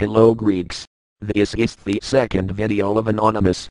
Hello Greeks. This is the second video of Anonymous.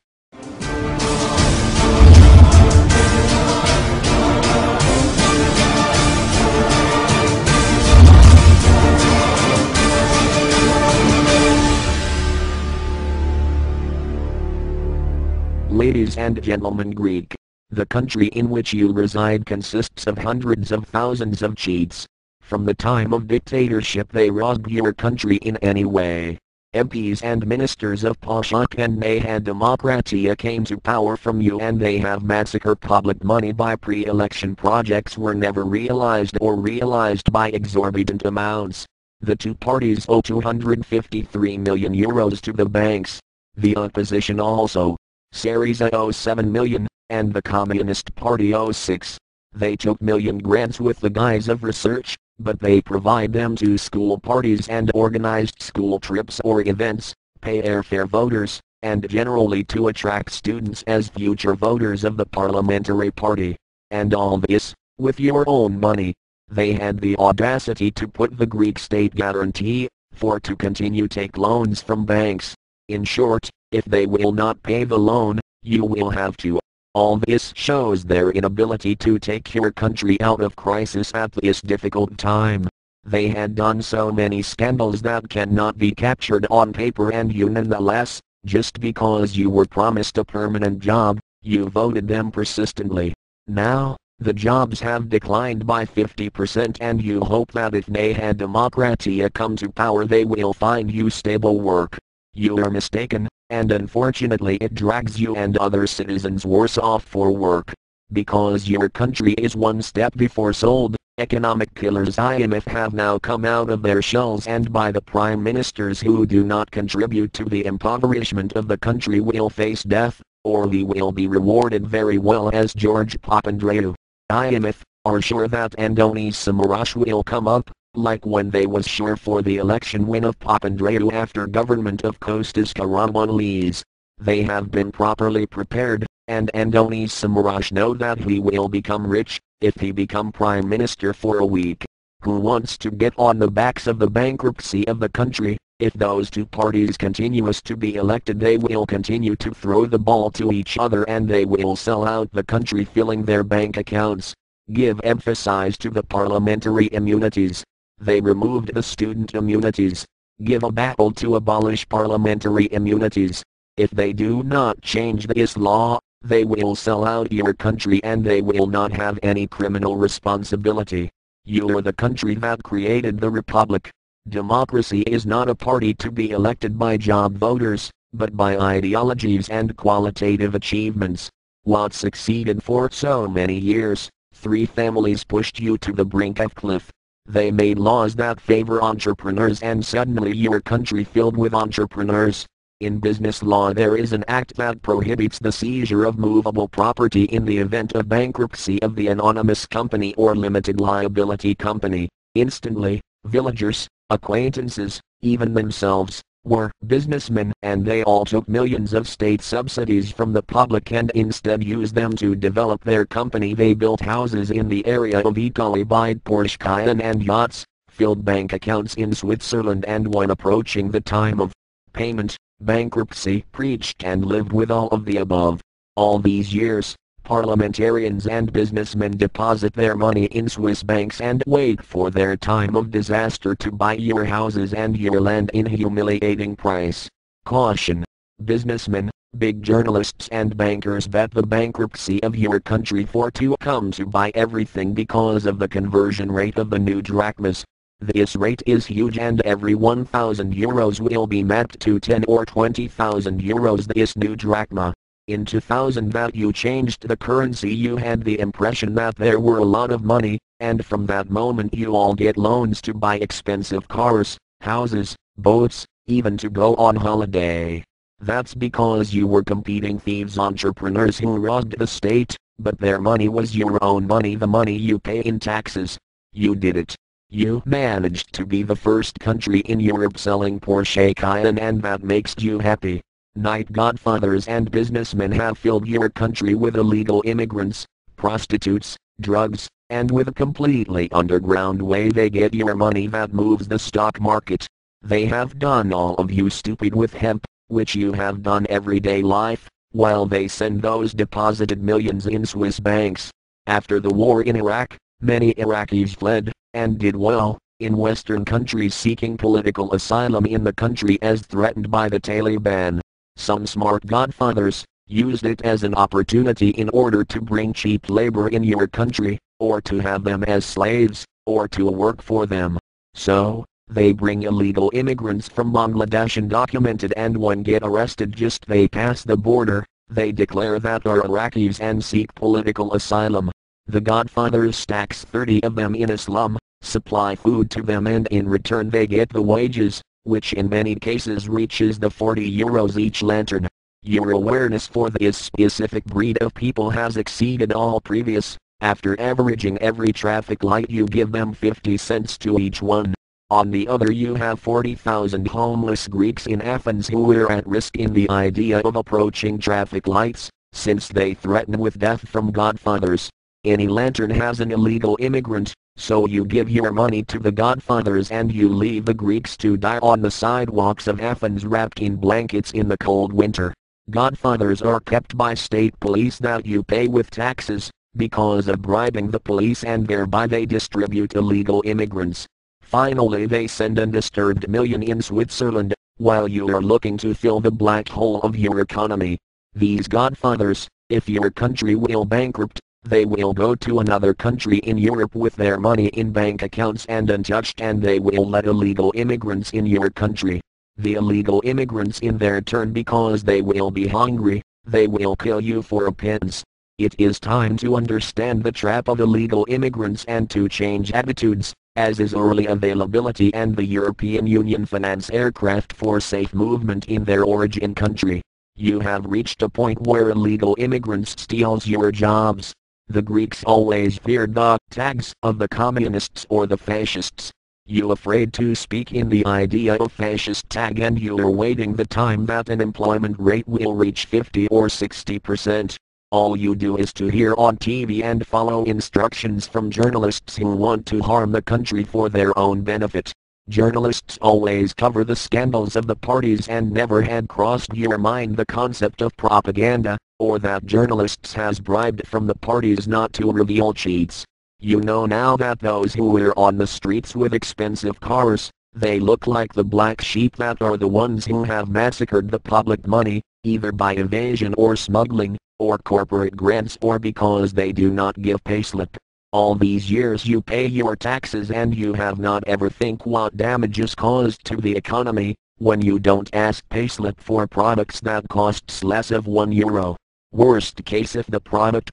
Ladies and gentlemen, Greek. The country in which you reside consists of hundreds of thousands of cheats. From the time of dictatorship they robbed your country in any way. MPs and ministers of Pashak and Nahad Demokratia came to power from you and they have massacred public money by pre-election projects were never realized or realized by exorbitant amounts. The two parties owe 253 million euros to the banks. The opposition also. Syriza owes 7 million, and the Communist Party owes 6. They took million grants with the guise of research, but they provide them to school parties and organized school trips or events, pay airfare voters, and generally to attract students as future voters of the parliamentary party. And all this, with your own money. They had the audacity to put the Greek state guarantee, for to continue take loans from banks. In short, if they will not pay the loan, you will have to. All this shows their inability to take your country out of crisis at this difficult time. They had done so many scandals that cannot be captured on paper and you nonetheless, just because you were promised a permanent job, you voted them persistently. Now, the jobs have declined by 50% and you hope that if Nahad Demokratia come to power they will find you stable work. You are mistaken, and unfortunately it drags you and other citizens worse off for work. Because your country is one step before sold, economic killers IMF have now come out of their shells and by the prime ministers who do not contribute to the impoverishment of the country will face death, or we will be rewarded very well as George Papandreou. IMF are sure that Andonis Samaras will come up, like when they was sure for the election win of Papandreou after government of Kostas Karamanlis. They have been properly prepared, and Andonis Samaras know that he will become rich, if he become prime minister for a week. Who wants to get on the backs of the bankruptcy of the country? If those two parties continues to be elected they will continue to throw the ball to each other and they will sell out the country filling their bank accounts. Give emphasis to the parliamentary immunities. They removed the student immunities. Give a battle to abolish parliamentary immunities. If they do not change this law, they will sell out your country and they will not have any criminal responsibility. You are the country that created the republic. Democracy is not a party to be elected by job voters, but by ideologies and qualitative achievements. What succeeded for so many years, 3 families pushed you to the brink of cliff. They made laws that favor entrepreneurs and suddenly your country filled with entrepreneurs. In business law there is an act that prohibits the seizure of movable property in the event of bankruptcy of the anonymous company or limited liability company. Instantly, villagers, acquaintances, even themselves, were businessmen and they all took millions of state subsidies from the public and instead used them to develop their company. They built houses in the area of Italy, bought Porsche Cayenne and yachts, filled bank accounts in Switzerland and when approaching the time of payment, bankruptcy, preached and lived with all of the above. All these years, parliamentarians and businessmen deposit their money in Swiss banks and wait for their time of disaster to buy your houses and your land in humiliating price. Caution. Businessmen, big journalists and bankers bet the bankruptcy of your country for to come to buy everything because of the conversion rate of the new drachmas. This rate is huge and every 1,000 euros will be mapped to 10 or 20,000 euros this new drachma. In 2000 that you changed the currency you had the impression that there were a lot of money, and from that moment you all get loans to buy expensive cars, houses, boats, even to go on holiday. That's because you were competing thieves entrepreneurs who robbed the state, but their money was your own money, the money you pay in taxes. You did it. You managed to be the first country in Europe selling Porsche Cayenne and that makes you happy. Night godfathers and businessmen have filled your country with illegal immigrants, prostitutes, drugs, and with a completely underground way they get your money that moves the stock market. They have done all of you stupid with hemp, which you have done everyday life, while they send those deposited millions in Swiss banks. After the war in Iraq, many Iraqis fled, and did well, in Western countries seeking political asylum in the country as threatened by the Taliban. Some smart godfathers used it as an opportunity in order to bring cheap labor in your country, or to have them as slaves, or to work for them. So, they bring illegal immigrants from Bangladesh undocumented, and when get arrested just they pass the border, they declare that are Iraqis and seek political asylum. The godfathers stacks 30 of them in a slum, supply food to them, and in return they get the wages, which in many cases reaches the €40 each lantern. Your awareness for this specific breed of people has exceeded all previous. After averaging every traffic light you give them 50 cents to each one. On the other you have 40,000 homeless Greeks in Athens who are at risk in the idea of approaching traffic lights, since they threaten with death from godfathers. Any lantern has an illegal immigrant, so you give your money to the godfathers and you leave the Greeks to die on the sidewalks of Athens wrapped in blankets in the cold winter. Godfathers are kept by state police that you pay with taxes, because of bribing the police, and thereby they distribute illegal immigrants. Finally they send undisturbed million in Switzerland, while you are looking to fill the black hole of your economy. These godfathers, if your country will bankrupt, they will go to another country in Europe with their money in bank accounts and untouched, and they will let illegal immigrants in your country. The illegal immigrants in their turn, because they will be hungry, they will kill you for a pence. It is time to understand the trap of illegal immigrants and to change attitudes, as is early availability and the European Union finance aircraft for safe movement in their origin country. You have reached a point where illegal immigrants steals your jobs. The Greeks always feared the tags of the communists or the fascists. You afraid to speak in the idea of fascist tag, and you are waiting the time that an employment rate will reach 50 or 60%. All you do is to hear on TV and follow instructions from journalists who want to harm the country for their own benefit. Journalists always cover the scandals of the parties, and never had crossed your mind the concept of propaganda, or that journalists has bribed from the parties not to reveal cheats. You know now that those who are on the streets with expensive cars, they look like the black sheep that are the ones who have massacred the public money, either by evasion or smuggling, or corporate grants, or because they do not give payslip. All these years you pay your taxes and you have not ever think what damage is caused to the economy, when you don't ask payslip for products that costs less of €1. Worst case if the product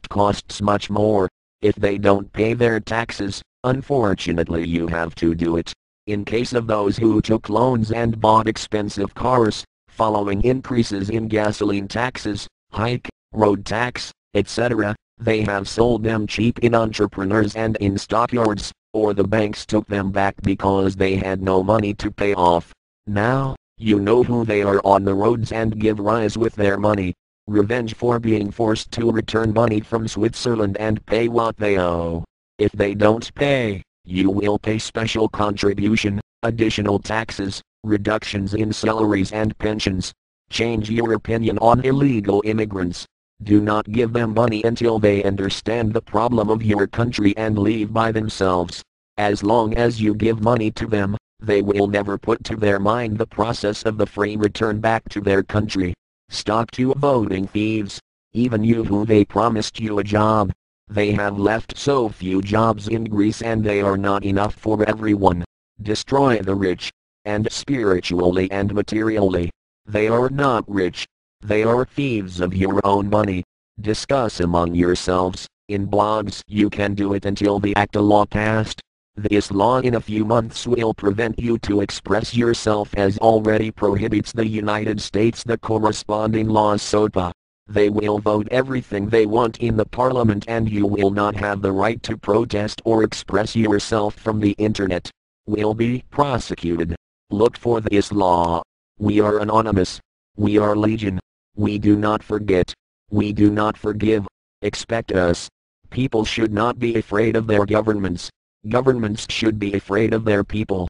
costs much more. If they don't pay their taxes, unfortunately you have to do it. In case of those who took loans and bought expensive cars, following increases in gasoline taxes, hike, road tax, etc., they have sold them cheap in entrepreneurs and in stockyards, or the banks took them back because they had no money to pay off. Now, you know who they are on the roads and give rise with their money. Revenge for being forced to return money from Switzerland and pay what they owe. If they don't pay, you will pay special contribution, additional taxes, reductions in salaries and pensions. Change your opinion on illegal immigrants. Do not give them money until they understand the problem of your country and leave by themselves. As long as you give money to them, they will never put to their mind the process of the free return back to their country. Stop to voting thieves. Even you who they promised you a job. They have left so few jobs in Greece and they are not enough for everyone. Destroy the rich. And spiritually and materially. They are not rich. They are thieves of your own money. Discuss among yourselves. In blogs you can do it until the ACTA law passed. This law in a few months will prevent you to express yourself, as already prohibits the United States the corresponding laws SOTA. They will vote everything they want in the parliament and you will not have the right to protest or express yourself from the internet. Will be prosecuted. Look for this law. We are anonymous. We are legion. We do not forget. We do not forgive. Expect us. People should not be afraid of their governments. Governments should be afraid of their people.